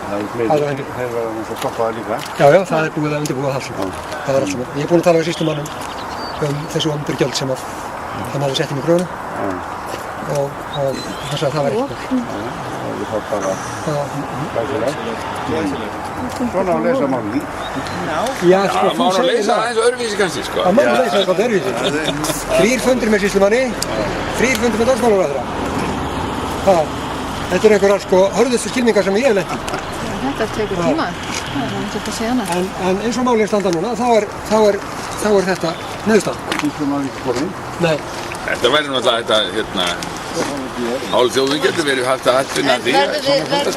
aðra hendingu. Þeir verða náttúrulega að stoppa það líka. Já, það er búið að undirbúa það sem. Það var allt saman. Ég er búinn að tala við sýslumanninn þessu opinberu gjöld sem hann hafði sett inn í kröfuna og hann sagði að það var ekki. Ég fór bara glæsilegt. Svona að lesa málni. Já, sko, má nú leysa aðeins öðruvísi kannski, sko. Það má nú leysa eitthvað öðruvísi. 3 fundir með sýslumanni, 3 fundir með dómsmálaráðherra. Þetta eru einhverjar sko hörðustu skilningar sem ég hef lent í. Þetta tekur tíma. Það er ekki að segja annað. En eins og málin standa núna, þá er þetta niðurstaðan. Sýslumaður ekki borðin. Nei. Þetta væri náttúrulega þetta, hálfþjóðin getur verið hægt að finna því. Verður þið dýrða eftir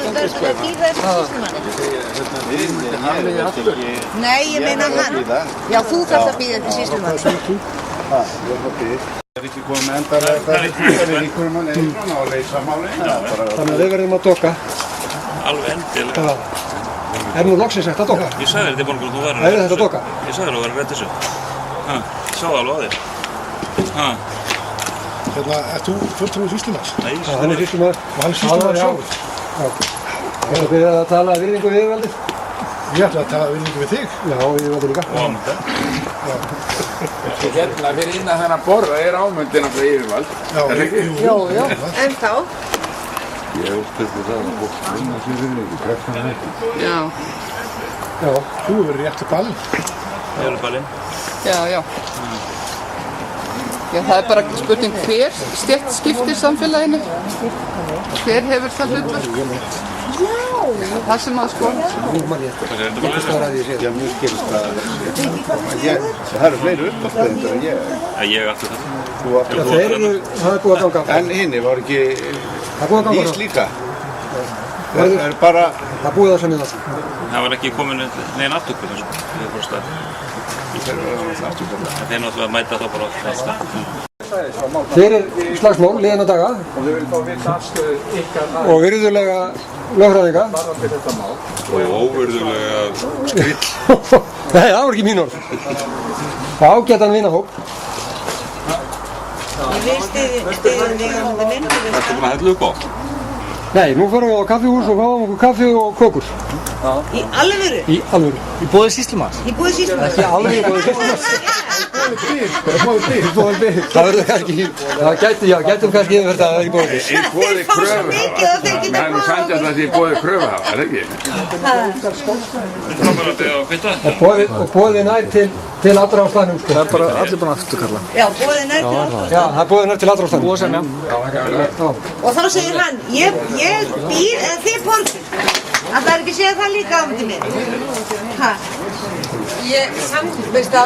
sýslumanni? Nei, ég meina hann. Já, þú þarfst að bíða eftir sýslumanni. Ég fór bíð. Það er ekki komið með endalega það við ríkurum að neyðra og leysa málin. Þannig að við verðum að doka. Alveg endilega. Er nú loksins hægt að doka? Ég sagði þér þetta í morgun, þú verður Er þetta að doka? Ég sagði þér að vera rétt þessu. Sjáðu alveg á þér. Ert þú fulltrúi sýslumanns? Nei, Hann er sýslumaður. Og hann er sýslumaður sjálfur? Já. Ég ætla að byrja að tala virðingu við yfirvaldið. Ég ætla að tala virðingu við þig. Já, yfirvaldið líka. og ámynda. Hérna fyrir innan þennan borða ámyndin af það yfirvald. Já, Jú, en þá? Ég upptöku það að fólk vinna sér virðingu, krefna þetta. Já. Já. þú hefur rétt til ballinn. Jóluballinn. Já. Já, það er bara spurning hver stétt skiptir samfélaginu. Hver hefur það hlutverk? Það sem að sko. Nú mann ég eftir. Ég stóra að ég sé. Já, mjög skilst að það eru fleiri upptökkendur en ég. Ég aftur þetta. Þú aftur Já, þeir eru, það er búið að ganga. En hinni var ekki Það er búið að ganga. ís líka. Það er bara... Það er búið að semja það. Það var ekki komin neginn afturkvöld, sko. Þeir fórst að. Þeir náttúrulega mæta þá bara á það. Þeir eru slagsmál, liðina daga. Og þau viljum fá viss afstöðu ykkar Og virðulega lögfræðinga. Og óvirðulega skrill. Nei, það var ekki mín orð. Það ágætan vinahóp. Ég vil stiðið þig á minn. Þetta er bara hellu upp á. Nei, nú förum við á kaffihús og fáum okkur kaffi og kökur. Í alvöru? Í alvöru. Í boði sýslumanns? Í búið sýslumanns? Ekki alveg í boði sýslumanns. Það verður kannski, gætum kannski yfirverð að það er í boði. Í boði kröfuhafa. Það er nú sanngjarnt að það sé í boði kröfuhafa, er það ekki? Það var bara að kvitta. Og boði nær til allra á staðnum, sko. Það er bara allir búin að afturkalla. Já, búið nær til allra. Já, það er boði nær til allra á staðnum. Búið sem, já. Og þá segir hann, ég býr en þið borgir. Það er ekki að segja það líka á myndi mér. Ég samvist á.